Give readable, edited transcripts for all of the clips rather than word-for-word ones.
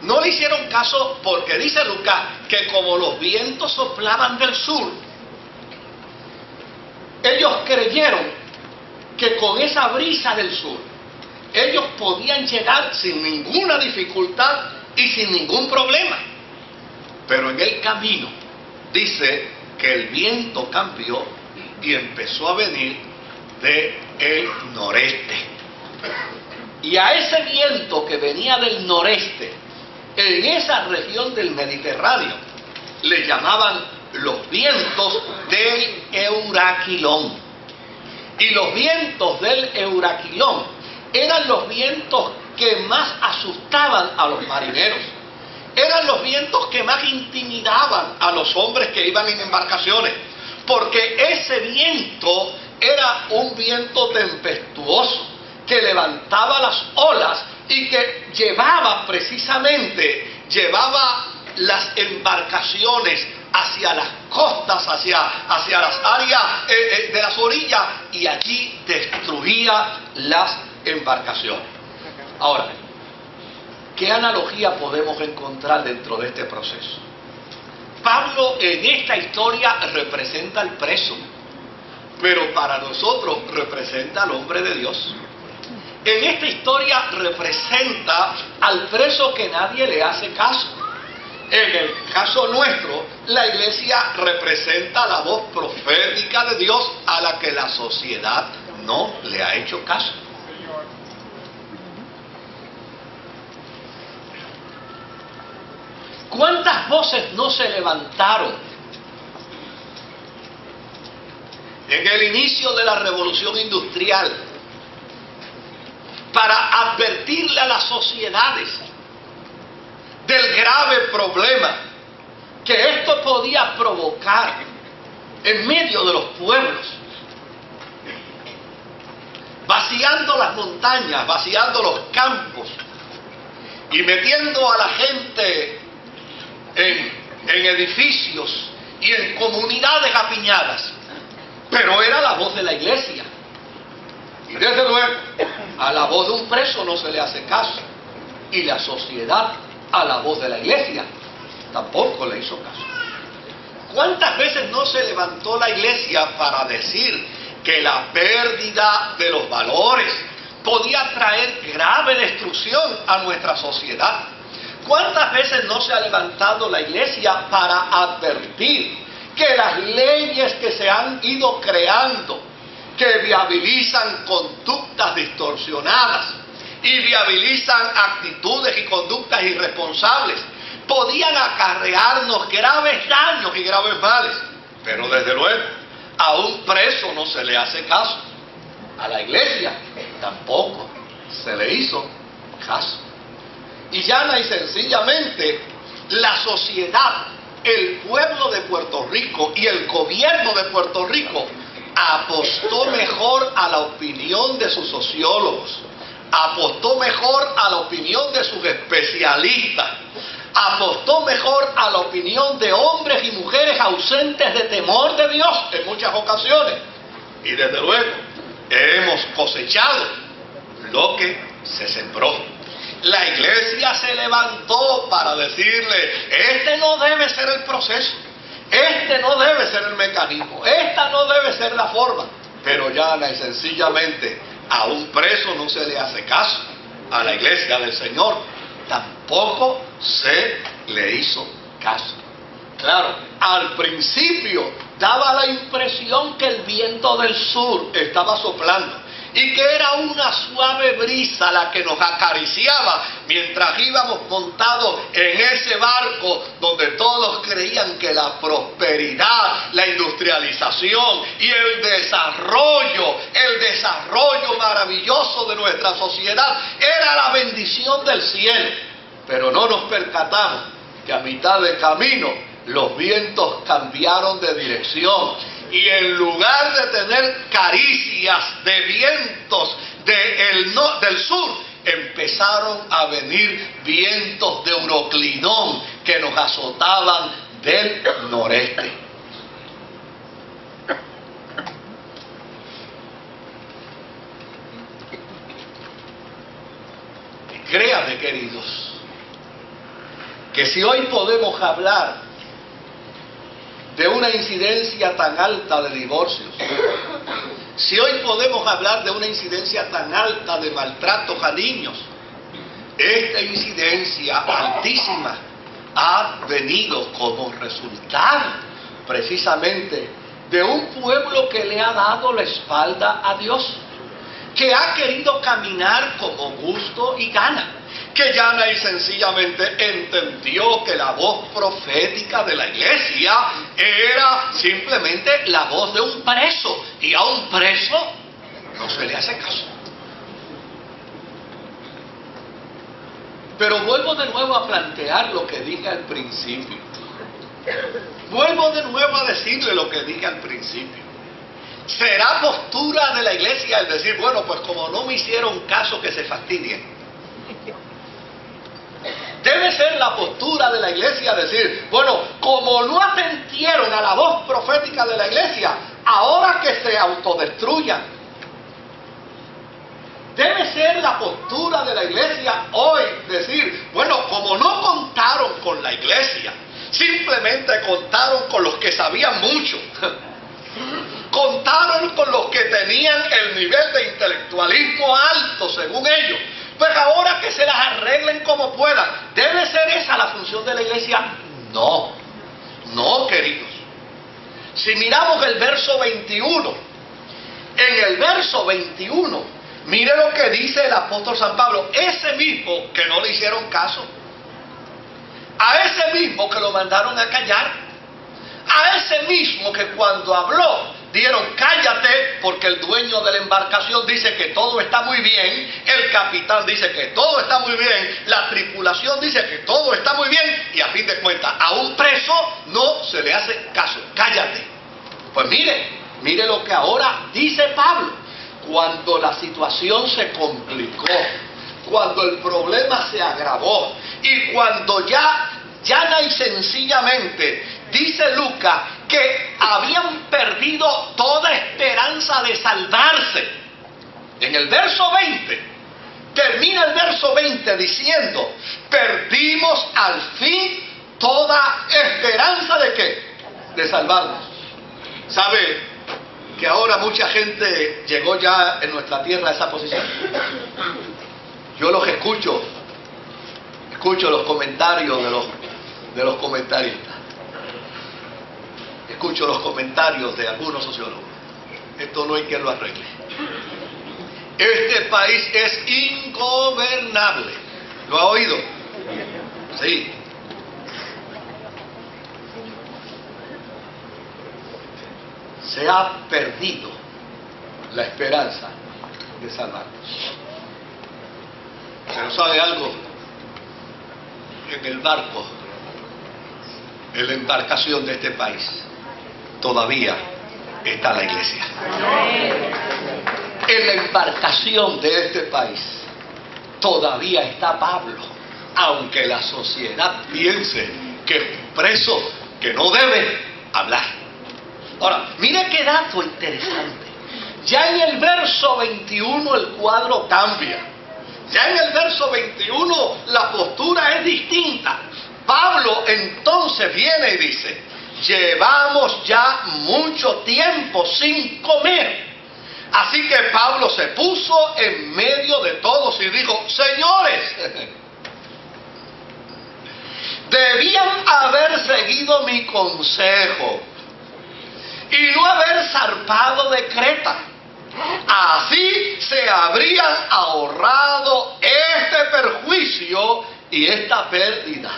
No le hicieron caso porque dice Lucas que como los vientos soplaban del sur, ellos creyeron que con esa brisa del sur ellos podían llegar sin ninguna dificultad y sin ningún problema. Pero en el camino dice que el viento cambió y empezó a venir del noreste. Y a ese viento que venía del noreste, en esa región del Mediterráneo, le llamaban los vientos del Euraquilón. Y los vientos del Euraquilón eran los vientos que más asustaban a los marineros. Eran los vientos que más intimidaban a los hombres que iban en embarcaciones, porque ese viento era un viento tempestuoso que levantaba las olas y que llevaba las embarcaciones hacia las costas, hacia las áreas de las orillas, y allí destruía las embarcaciones. Ahora, ¿qué analogía podemos encontrar dentro de este proceso? Pablo en esta historia representa al preso, pero para nosotros representa al hombre de Dios. En esta historia representa al preso que nadie le hace caso. En el caso nuestro, la iglesia representa la voz profética de Dios a la que la sociedad no le ha hecho caso. ¿Cuántas voces no se levantaron en el inicio de la revolución industrial para advertirle a las sociedades del grave problema que esto podía provocar en medio de los pueblos, vaciando las montañas, vaciando los campos y metiendo a la gente en edificios y en comunidades apiñadas? Pero era la voz de la iglesia. Y desde luego, a la voz de un preso no se le hace caso. Y la sociedad, a la voz de la iglesia, tampoco le hizo caso. ¿Cuántas veces no se levantó la iglesia para decir que la pérdida de los valores podía traer grave destrucción a nuestra sociedad? ¿Cuántas veces no se ha levantado la iglesia para advertir que las leyes que se han ido creando, que viabilizan conductas distorsionadas y viabilizan actitudes y conductas irresponsables, podían acarrearnos graves daños y graves males? Pero desde luego, a un preso no se le hace caso. A la iglesia tampoco se le hizo caso. Y llana y sencillamente, la sociedad, el pueblo de Puerto Rico y el gobierno de Puerto Rico apostó mejor a la opinión de sus sociólogos, apostó mejor a la opinión de sus especialistas, apostó mejor a la opinión de hombres y mujeres ausentes de temor de Dios en muchas ocasiones. Y desde luego, hemos cosechado lo que se sembró. La iglesia se levantó para decirle: este no debe ser el proceso, este no debe ser el mecanismo, esta no debe ser la forma. Pero llana y sencillamente, a un preso no se le hace caso. A la iglesia del Señor tampoco se le hizo caso. Claro, al principio daba la impresión que el viento del sur estaba soplando y que era una suave brisa la que nos acariciaba mientras íbamos montados en ese barco donde todos creían que la prosperidad, la industrialización y el desarrollo maravilloso de nuestra sociedad era la bendición del cielo. Pero no nos percatamos que a mitad de camino los vientos cambiaron de dirección. Y en lugar de tener caricias de vientos del sur, empezaron a venir vientos de Euroclinón que nos azotaban del noreste. Y créanme, queridos, que si hoy podemos hablar de una incidencia tan alta de divorcios, si hoy podemos hablar de una incidencia tan alta de maltratos a niños, esta incidencia altísima ha venido como resultado precisamente de un pueblo que le ha dado la espalda a Dios, que ha querido caminar como gusto y gana, que llana y sencillamente entendió que la voz profética de la iglesia era simplemente la voz de un preso, y a un preso no se le hace caso. Pero vuelvo de nuevo a plantear lo que dije al principio. Vuelvo de nuevo a decirle lo que dije al principio. ¿Será postura de la iglesia el decir, bueno, pues como no me hicieron caso, que se fastidien? Debe ser la postura de la iglesia decir, bueno, como no atendieron a la voz profética de la iglesia, ahora que se autodestruyan. Debe ser la postura de la iglesia hoy decir, bueno, como no contaron con la iglesia, simplemente contaron con los que sabían mucho, contaron con los que tenían el nivel de intelectualismo alto según ellos, pues ahora que se las arreglen como puedan. ¿Debe ser esa la función de la iglesia? No, no, queridos. Si miramos el verso 21, en el verso 21, mire lo que dice el apóstol San Pablo, ese mismo que no le hicieron caso, a ese mismo que lo mandaron a callar, a ese mismo que cuando habló dieron cállate porque el dueño de la embarcación dice que todo está muy bien, el capitán dice que todo está muy bien, la tripulación dice que todo está muy bien, y a fin de cuentas a un preso no se le hace caso, cállate. Pues mire lo que ahora dice Pablo. Cuando la situación se complicó, cuando el problema se agravó y cuando ya llana y sencillamente dice Lucas que habían perdido toda esperanza de salvarse. En el verso 20, termina el verso 20 diciendo, perdimos al fin toda esperanza ¿de qué? De salvarnos. ¿Sabe que ahora mucha gente llegó ya en nuestra tierra a esa posición? Yo los escucho los comentarios de los comentaristas, escucho los comentarios de algunos sociólogos. Esto no hay quien lo arregle. Este país es ingobernable. ¿Lo ha oído? Sí. Se ha perdido la esperanza de salvarnos. ¿Pero sabe algo? En el barco, en la embarcación de este país, todavía está la iglesia. En la embarcación de este país, todavía está Pablo, aunque la sociedad piense que es un preso que no debe hablar. Ahora, mire qué dato interesante. Ya en el verso 21 el cuadro cambia. Ya en el verso 21 la postura es distinta. Pablo entonces viene y dice, llevamos ya mucho tiempo sin comer. Así que Pablo se puso en medio de todos y dijo, señores, debían haber seguido mi consejo y no haber zarpado de Creta. Así se habrían ahorrado este perjuicio y esta pérdida.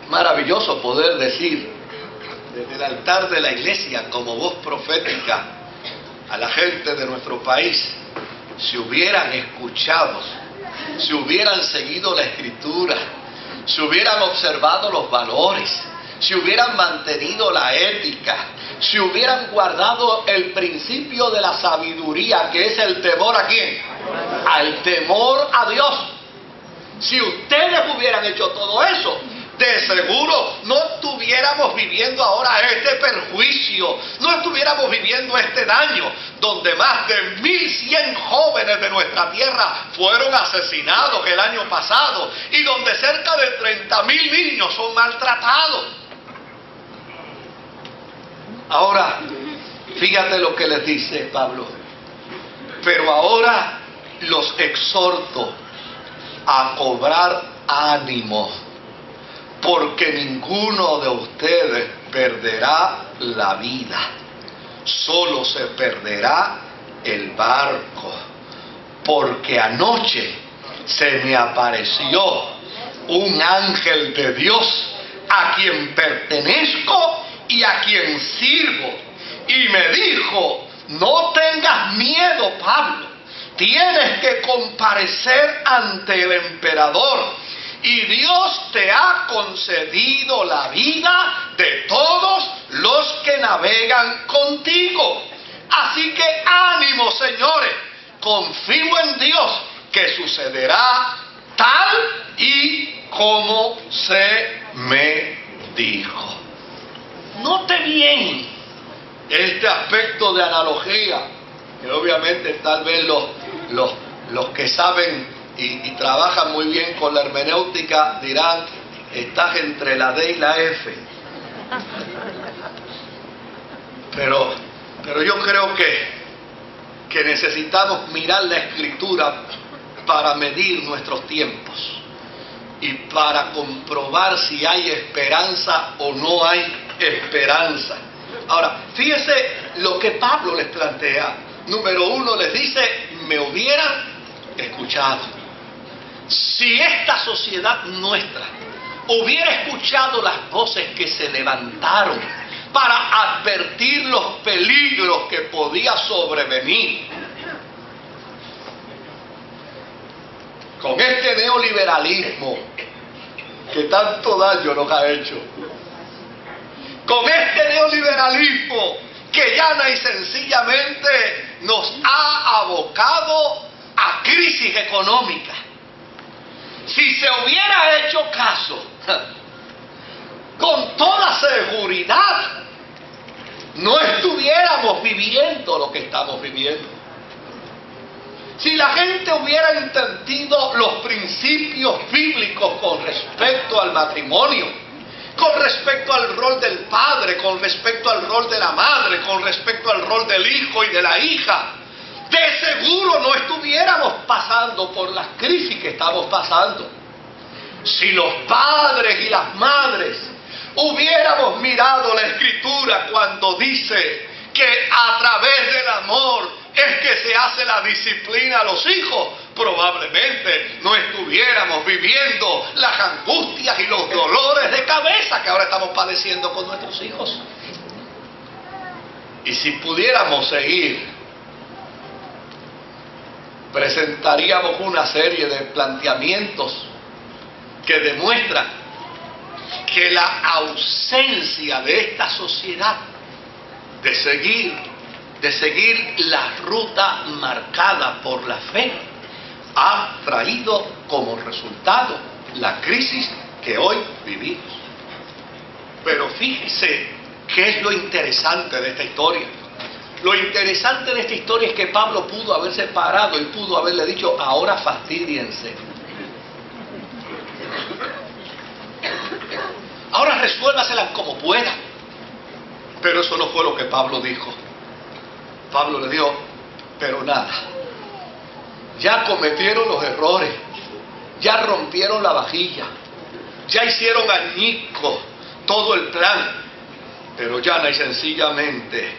Maravilloso poder decir desde el altar de la iglesia como voz profética a la gente de nuestro país, si hubieran escuchado, si hubieran seguido la escritura, si hubieran observado los valores, si hubieran mantenido la ética, si hubieran guardado el principio de la sabiduría, que es el temor ¿a quién? Al temor a Dios. Si ustedes hubieran hecho todo eso, de seguro no estuviéramos viviendo ahora este perjuicio, no estuviéramos viviendo este daño, donde más de 1.100 jóvenes de nuestra tierra fueron asesinados el año pasado y donde cerca de 30.000 niños son maltratados. Ahora, fíjate lo que les dice Pablo. Pero ahora los exhorto a cobrar ánimo, porque ninguno de ustedes perderá la vida, solo se perderá el barco, porque anoche se me apareció un ángel de Dios a quien pertenezco y a quien sirvo, y me dijo: no tengas miedo, Pablo, tienes que comparecer ante el emperador, y Dios te ha concedido la vida de todos los que navegan contigo. Así que ánimo, señores, confío en Dios que sucederá tal y como se me dijo. Note bien este aspecto de analogía, que obviamente tal vez los que saben y trabajan muy bien con la hermenéutica dirán: estás entre la D y la F. Pero yo creo que necesitamos mirar la Escritura para medir nuestros tiempos y para comprobar si hay esperanza o no hay esperanza. Ahora, fíjese lo que Pablo les plantea. Número uno, les dice: me hubieran escuchado. Si esta sociedad nuestra hubiera escuchado las voces que se levantaron para advertir los peligros que podía sobrevenir, con este neoliberalismo que tanto daño nos ha hecho, con este neoliberalismo que llana y sencillamente nos ha abocado a crisis económica, si se hubiera hecho caso, con toda seguridad no estuviéramos viviendo lo que estamos viviendo. Si la gente hubiera entendido los principios bíblicos con respecto al matrimonio, con respecto al rol del padre, con respecto al rol de la madre, con respecto al rol del hijo y de la hija, de seguro no estuviéramos pasando por las crisis que estamos pasando. Si los padres y las madres hubiéramos mirado la Escritura cuando dice que a través del amor es que se hace la disciplina a los hijos, probablemente no estuviéramos viviendo las angustias y los dolores de cabeza que ahora estamos padeciendo con nuestros hijos. Y si pudiéramos seguir, presentaríamos una serie de planteamientos que demuestran que la ausencia de esta sociedad de seguir la ruta marcada por la fe ha traído como resultado la crisis que hoy vivimos. Pero fíjese qué es lo interesante de esta historia. Lo interesante de esta historia es que Pablo pudo haberse parado y pudo haberle dicho: ahora fastídiense, ahora resuélvaselas como puedan. Pero eso no fue lo que Pablo dijo. Pablo le dijo: pero nada, ya cometieron los errores, ya rompieron la vajilla, ya hicieron añicos todo el plan, pero llana y sencillamente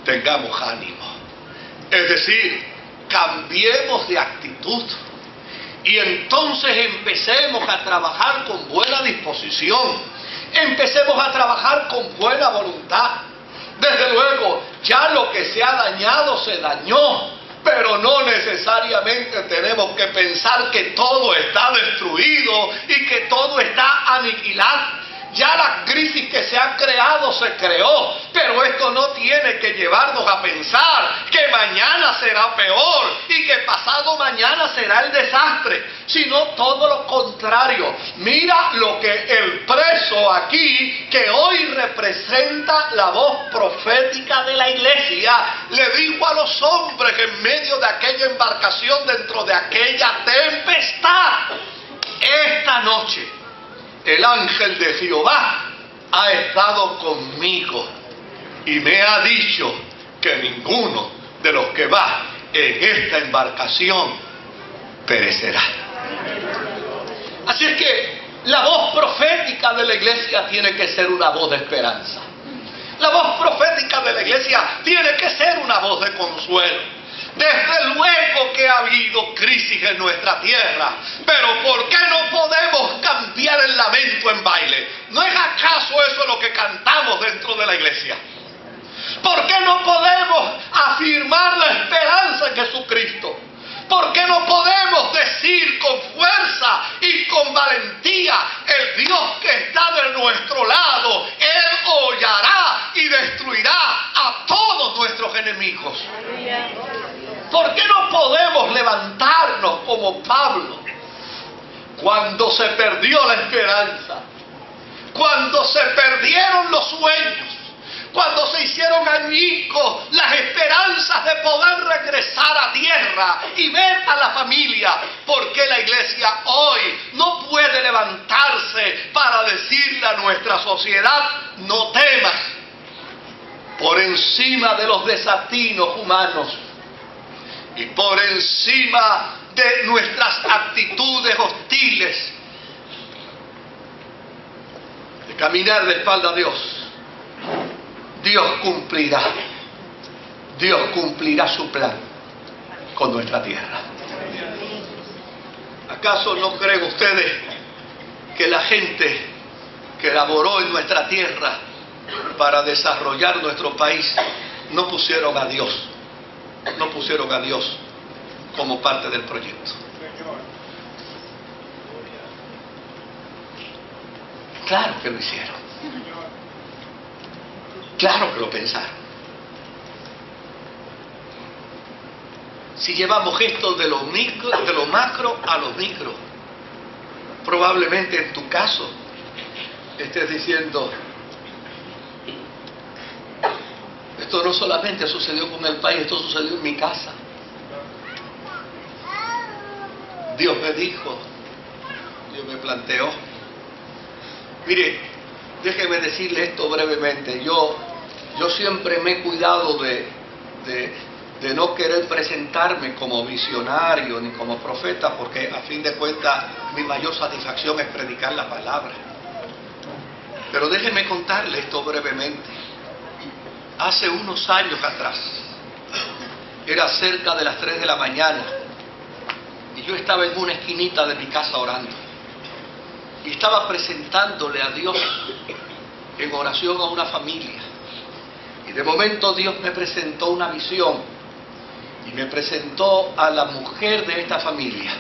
tengamos ánimo. Es decir, cambiemos de actitud y entonces empecemos a trabajar con buena disposición, empecemos a trabajar con buena voluntad. Desde luego, ya lo que se ha dañado se dañó, pero no necesariamente tenemos que pensar que todo está destruido y que todo está aniquilado. Ya la crisis que se ha creado se creó, pero esto no tiene que llevarnos a pensar que mañana será peor y que pasado mañana será el desastre, sino todo lo contrario. Mira lo que el preso aquí, que hoy representa la voz profética de la iglesia, le dijo a los hombres en medio de aquella embarcación, dentro de aquella tempestad: esta noche el ángel de Jehová ha estado conmigo y me ha dicho que ninguno de los que va en esta embarcación perecerá. Así es que la voz profética de la iglesia tiene que ser una voz de esperanza. La voz profética de la iglesia tiene que ser una voz de consuelo. Desde luego que ha habido crisis en nuestra tierra, pero ¿por qué no podemos cambiar el lamento en baile? ¿No es acaso eso lo que cantamos dentro de la iglesia? ¿Por qué no podemos afirmar la esperanza en Jesucristo? ¿Por qué no podemos decir con fuerza y con valentía: el Dios que está de nuestro lado, Él hollará y destruirá a todos nuestros enemigos? ¿Por qué no podemos levantarnos como Pablo cuando se perdió la esperanza, cuando se perdieron los sueños, cuando se hicieron añicos las esperanzas de poder regresar a tierra y ver a la familia? ¿Por qué la iglesia hoy no puede levantarse para decirle a nuestra sociedad: no temas? Por encima de los desatinos humanos y por encima de nuestras actitudes hostiles de caminar de espalda a Dios, Dios cumplirá su plan con nuestra tierra. ¿Acaso no creen ustedes que la gente que laboró en nuestra tierra para desarrollar nuestro país no pusieron a Dios como parte del proyecto? Claro que lo hicieron. Claro que lo pensaron. Si llevamos esto de lo macro a lo micro, probablemente en tu caso estés diciendo: esto no solamente sucedió con el país, esto sucedió en mi casa. Dios me dijo, Dios me planteó. Mire, déjeme decirle esto brevemente. Yo siempre me he cuidado de no querer presentarme como visionario ni como profeta, porque a fin de cuentas mi mayor satisfacción es predicar la palabra. Pero déjeme contarle esto brevemente. Hace unos años atrás, era cerca de las 3 de la mañana, y yo estaba en una esquinita de mi casa orando, y estaba presentándole a Dios en oración a una familia. Y de momento Dios me presentó una visión, y me presentó a la mujer de esta familia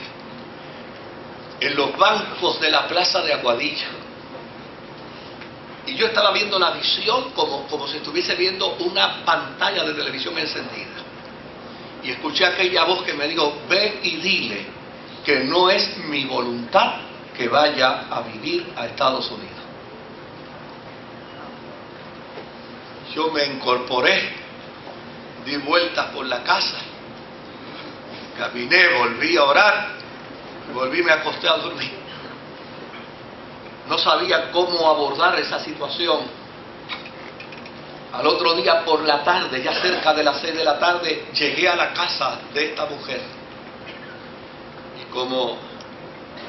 en los bancos de la plaza de Aguadilla. Y yo estaba viendo la visión como si estuviese viendo una pantalla de televisión encendida. Y escuché aquella voz que me dijo: ven y dile que no es mi voluntad que vaya a vivir a Estados Unidos. Yo me incorporé, di vueltas por la casa, caminé, volví a orar, volví, me acosté a dormir. No sabía cómo abordar esa situación. Al otro día por la tarde, ya cerca de las 6 de la tarde, llegué a la casa de esta mujer. Y como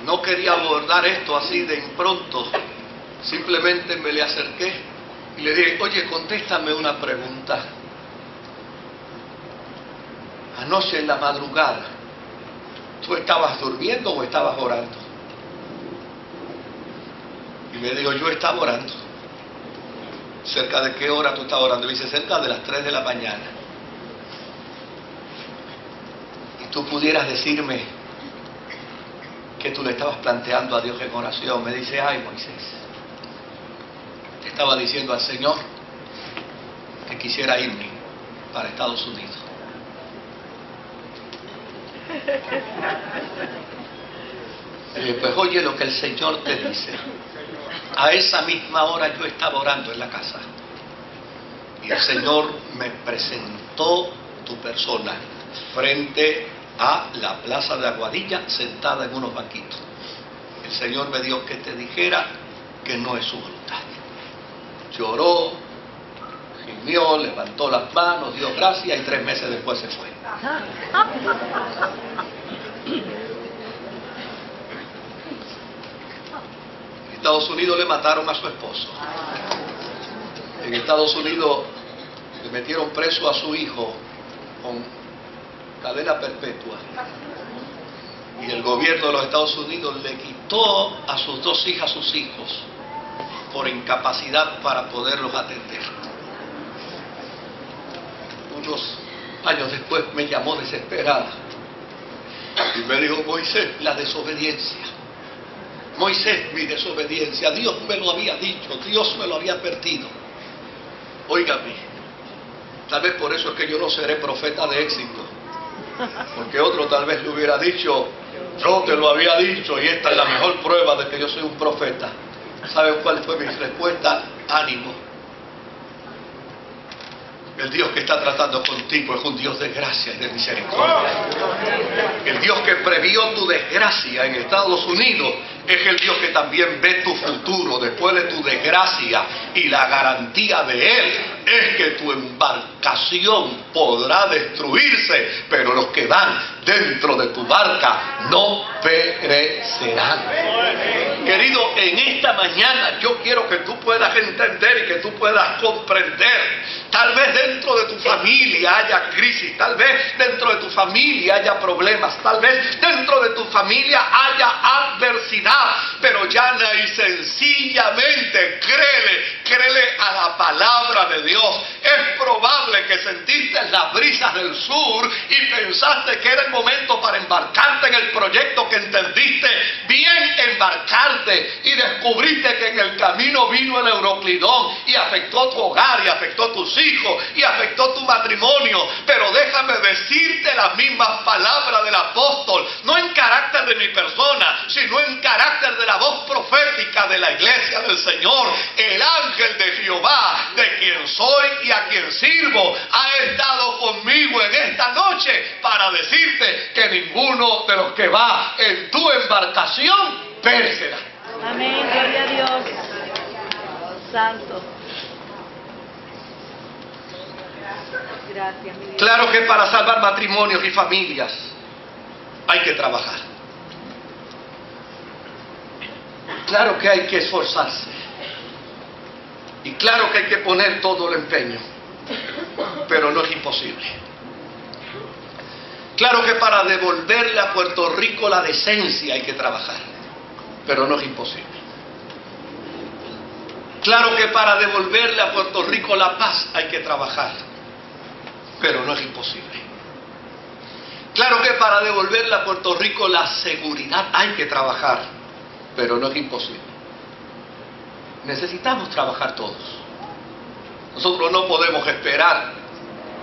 no quería abordar esto así de impronto, simplemente me le acerqué y le dije: oye, contéstame una pregunta. Anoche en la madrugada, ¿tú estabas durmiendo o estabas orando? Y me dijo: yo estaba orando. ¿Cerca de qué hora tú estabas orando? Y me dice: cerca de las 3 de la mañana. Y tú pudieras decirme que tú le estabas planteando a Dios en oración. Me dice: ay, Moisés, estaba diciendo al Señor que quisiera irme para Estados Unidos. Le dije, pues oye lo que el Señor te dice. A esa misma hora yo estaba orando en la casa y el Señor me presentó tu persona frente a la plaza de Aguadilla, sentada en unos banquitos. El Señor me dijo que te dijera que no es su voluntad. Lloró, gimió, levantó las manos, dio gracias y 3 meses después se fue. En Estados Unidos le mataron a su esposo. En Estados Unidos le metieron preso a su hijo con cadena perpetua. Y el gobierno de los Estados Unidos le quitó a sus 2 hijas, sus hijos, por incapacidad para poderlos atender. Unos años después me llamó desesperada y me dijo, Moisés, la desobediencia. Moisés, mi desobediencia. Dios me lo había dicho, Dios me lo había advertido. Óigame, tal vez por eso es que yo no seré profeta de éxito. Porque otro tal vez le hubiera dicho, yo te lo había dicho y esta es la mejor prueba de que yo soy un profeta. ¿Saben cuál fue mi respuesta? Ánimo. El Dios que está tratando contigo es un Dios de gracia y de misericordia. El Dios que previó tu desgracia en Estados Unidos es el Dios que también ve tu futuro después de tu desgracia, y la garantía de Él es que tu embarcación podrá destruirse, pero los que van dentro de tu barca no perecerán. Querido, en esta mañana yo quiero que tú puedas entender y que tú puedas comprender. Tal vez dentro de tu familia haya crisis, tal vez dentro de tu familia haya problemas, tal vez dentro de tu familia haya adversidad, pero llana y sencillamente créele a la palabra de Dios. Es probable que sentiste las brisas del sur y pensaste que era el momento para embarcarte en el proyecto, que entendiste bien embarcarte y descubriste que en el camino vino el Euroclidón y afectó tu hogar y afectó tus hijos y afectó tu matrimonio. Pero déjame decirte las mismas palabras del apóstol, no en carácter de mi persona, sino en carácter de la voz profética de la iglesia del Señor. El ángel de Jehová, de quien soy y a quien sirvo, ha estado conmigo en esta noche para decirte que ninguno de los que va en tu embarcación perecerá. Amén, gloria a Dios. Santo. Gracias, mi Dios. Claro que para salvar matrimonios y familias hay que trabajar. Claro que hay que esforzarse. Y claro que hay que poner todo el empeño. Pero no es imposible. Claro que para devolverle a Puerto Rico la decencia hay que trabajar. Pero no es imposible. Claro que para devolverle a Puerto Rico la paz hay que trabajar. Pero no es imposible. Claro que para devolverle a Puerto Rico la seguridad hay que trabajar, pero no es imposible. Necesitamos trabajar todos. Nosotros no podemos esperar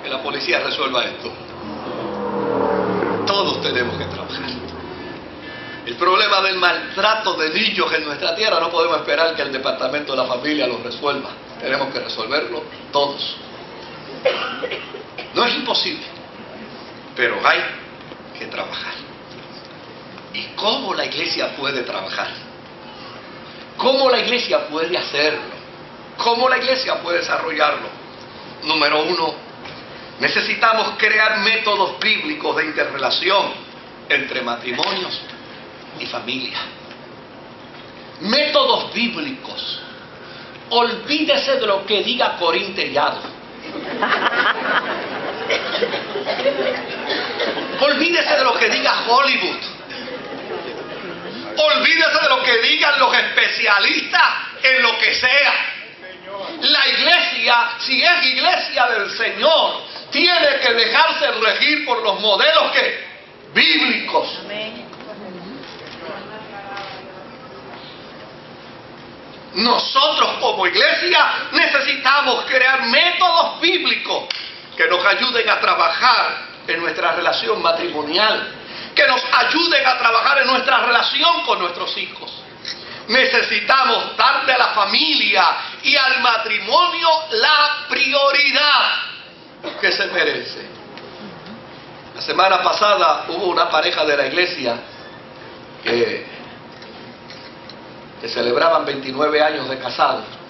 que la policía resuelva esto. Todos tenemos que trabajar. El problema del maltrato de niños en nuestra tierra no podemos esperar que el Departamento de la Familia lo resuelva. Tenemos que resolverlo todos. No es imposible, pero hay que trabajar. ¿Y cómo la iglesia puede trabajar? ¿Cómo la iglesia puede hacerlo? ¿Cómo la iglesia puede desarrollarlo? Número 1, necesitamos crear métodos bíblicos de interrelación entre matrimonios y familia. Métodos bíblicos. Olvídese de lo que diga Corín Tellado. Olvídese de lo que diga Hollywood. Olvídese de lo que digan los especialistas en lo que sea. La iglesia, si es iglesia del Señor, tiene que dejarse regir por los modelos que bíblicos. Nosotros como como iglesia necesitamos crear métodos bíblicos que nos ayuden a trabajar en nuestra relación matrimonial, que nos ayuden a trabajar en nuestra relación con nuestros hijos. Necesitamos darle a la familia y al matrimonio la prioridad que se merece. La semana pasada hubo una pareja de la iglesia que celebraban 29 años de casados.